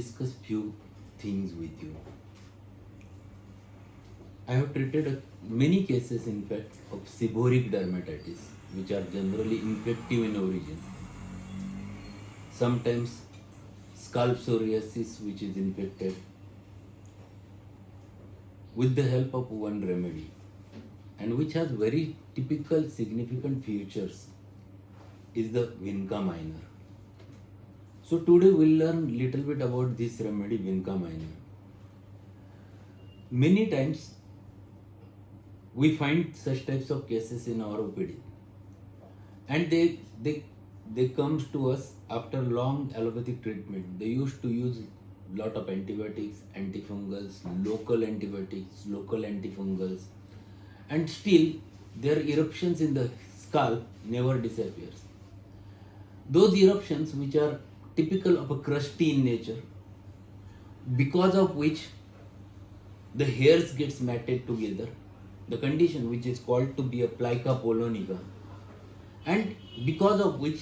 discuss few things with you. I have treated many cases, in fact, of seborrheic dermatitis, which are generally infective in origin. Sometimes scalp psoriasis, which is infected, with the help of one remedy, and which has very typical significant features, is the Vinca Minor. So today we'll learn little bit about this remedy, Vinca Minor. Many times we find such types of cases in our OPD, and they comes to us after long allopathic treatment. They used to use lot of antibiotics, antifungals, local antibiotics, local antifungals, and still their eruptions in the scalp never disappears. Those eruptions, which are typical of a crusty in nature, because of which the hairs gets matted together, the condition which is called to be a plica polonica, and because of which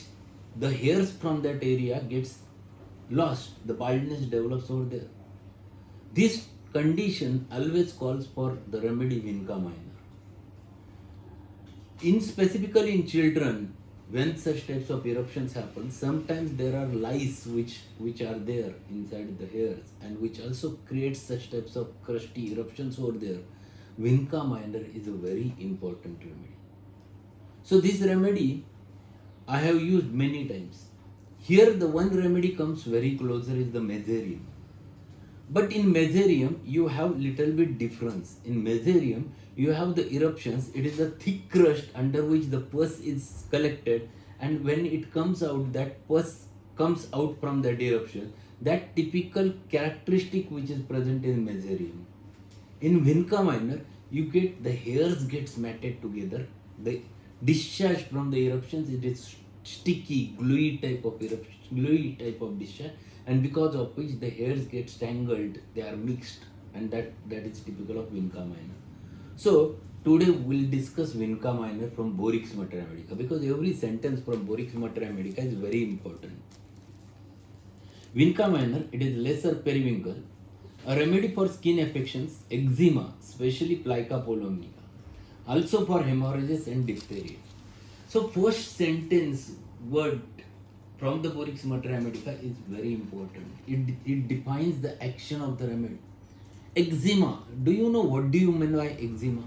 the hairs from that area gets lost, the baldness develops over there. This condition always calls for the remedy Vinca Minor. Specifically in children, when such types of eruptions happen, sometimes there are lice which are there inside the hairs, and which also creates such types of crusty eruptions over there. Vinca Minor is a very important remedy. So this remedy I have used many times. Here the one remedy comes very closer is the Mesothelium. But in Mesothelium you have little bit difference. In Mesothelium you have the eruptions. It is a thick crust under which the pus is collected, and when it comes out, that pus comes out from that eruption. That typical characteristic which is present in Mesothelium. In Vinca Minor, you get the hairs gets matted together. The discharge from the eruptions, it is sticky, gluey type of discharge, and because of which the hairs get tangled, they are mixed, and that is typical of Vinca Minor. So today we'll discuss Vinca Minor from Borix Medica, because every sentence from Borix Medica is very important. Vinca Minor, it is lesser periwinkle, a remedy for skin affections, eczema, especially plica polonica, also for hemorrhages and diphtheria. So first sentence word from the Borix Medica is very important. It defines the action of the remedy. Eczema. Do you know what do you mean by eczema?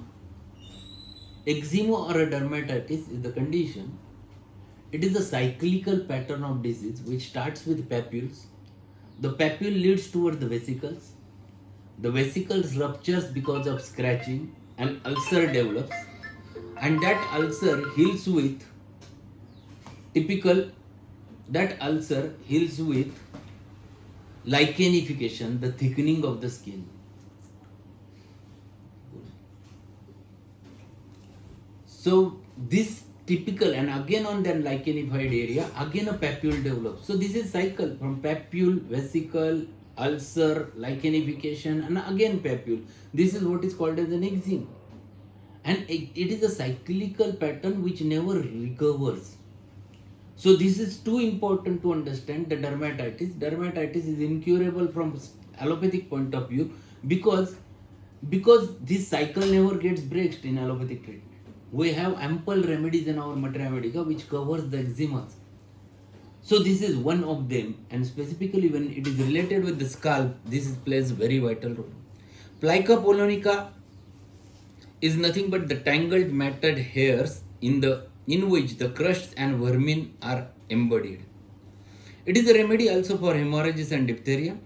Eczema or a dermatitis is the condition. It is a cyclical pattern of disease which starts with papules. The papule leads towards the vesicles. The vesicles ruptures because of scratching, and ulcer develops, and that ulcer heals with lichenification, the thickening of the skin. So this typical, and again on that lichenified area, again a papule develops. So this is cycle from papule, vesicle, ulcer, lichenification, and again papule. This is what is called as an eczema. And it is a cyclical pattern which never recovers. So this is too important to understand the dermatitis. Dermatitis is incurable from allopathic point of view because this cycle never gets breached in allopathic treatment. We have ample remedies in our Materia Medica which covers the eczemas. So this is one of them, and specifically when it is related with the scalp, this plays very vital role. Plica polonica is nothing but the tangled matted hairs in which the crusts and vermin are embodied. It is a remedy also for hemorrhages and diphtheria,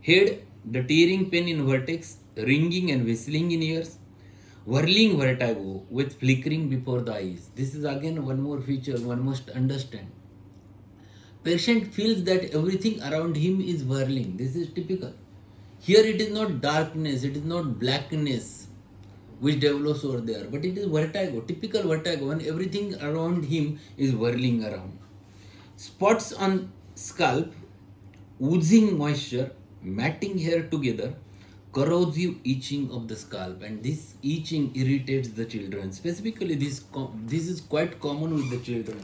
head, the tearing pain in vertex, ringing and whistling in ears, whirling vertigo with flickering before the eyes. This is again one more feature one must understand. Patient feels that everything around him is whirling. This is typical. Here it is not darkness, it is not blackness which develops over there, but it is vertigo, typical vertigo, and everything around him is whirling around. Spots on scalp, oozing moisture, matting hair together, corrosive itching of the scalp, and this itching irritates the children. Specifically, this is quite common with the children.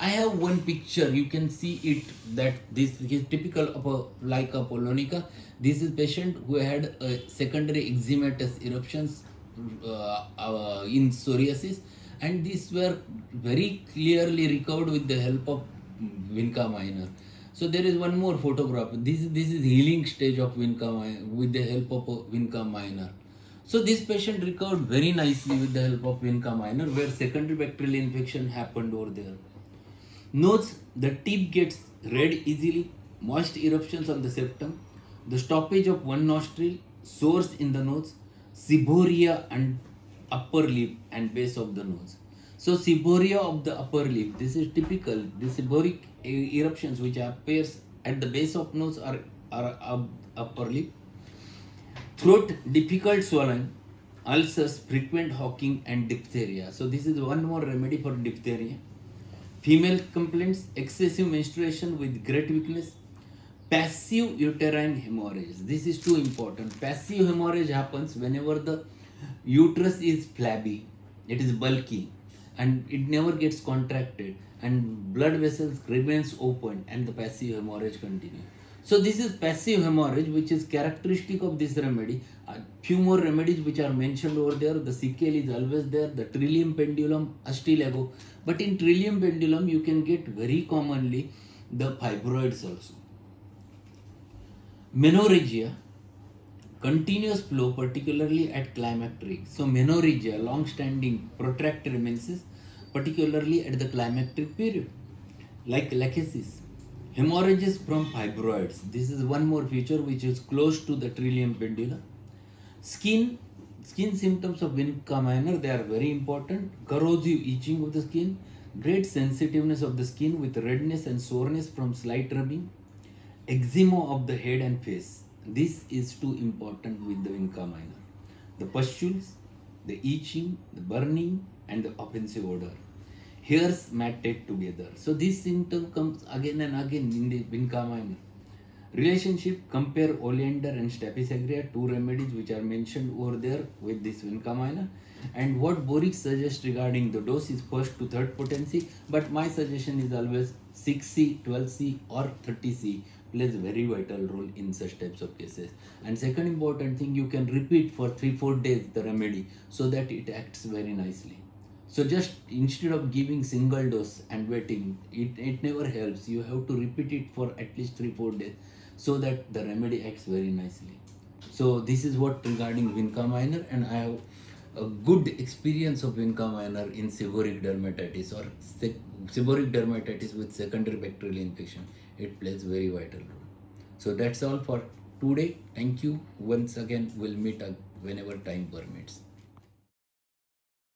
I have one picture. You can see it that this is typical of a like a polonica. This is patient who had a secondary eczematous eruptions in psoriasis, and these were very clearly recovered with the help of Vinca Minor. So there is one more photograph. This is healing stage of Vinca Minor with the help of Vinca Minor. So this patient recovered very nicely with the help of Vinca Minor, where secondary bacterial infection happened over there. Nose, the tip gets red easily, moist eruptions on the septum, the stoppage of one nostril, sores in the nose, seborrhea and upper lip and base of the nose. So seborrhea of the upper lip, this is typical. The seborrhic eruptions which appears at the base of nose are upper lip. Throat, difficult swallowing, ulcers, frequent hawking and diphtheria. So this is one more remedy for diphtheria. Female complaints, excessive menstruation with great weakness, passive uterine hemorrhage. This is too important. Passive hemorrhage happens whenever the uterus is flabby, it is bulky, and it never gets contracted, and blood vessels remains open, and the passive hemorrhage continues. So this is passive hemorrhage, which is characteristic of this remedy. Few more remedies which are mentioned over there. The Sickle is always there. The Trillium pendulum, Astilago. But in Trillium pendulum, you can get very commonly the fibroids also. Menorrhagia, continuous flow, particularly at climacteric. So menorrhagia, long-standing protracted menses, particularly at the climacteric period, like lachesis. Hemorrhages from fibroids. This is one more feature which is close to the Trillium pendula. Skin symptoms of Vinca Minor, they are very important. Corrosive itching of the skin, great sensitiveness of the skin with redness and soreness from slight rubbing, eczema of the head and face. This is too important with the Vinca Minor. The pustules, the itching, the burning, and the offensive odor. Hairs matted together. So this symptom comes again and again in the Vinca Minor. Relationship, compare oleander and staphysagrina, two remedies which are mentioned over there with this Vinca Minor. And what Boric suggests regarding the dose is first to third potency, but my suggestion is always 6C, 12C or 30C plays a very vital role in such types of cases. And second important thing, you can repeat for 3-4 days the remedy so that it acts very nicely. So just instead of giving single dose and waiting, it never helps. You have to repeat it for at least 3-4 days so that the remedy acts very nicely. So this is what regarding Vinca Minor, and I have a good experience of Vinca Minor in seborrheic dermatitis or seborrheic dermatitis with secondary bacterial infection. It plays very vital role. So that's all for today. Thank you. Once again, we'll meet whenever time permits.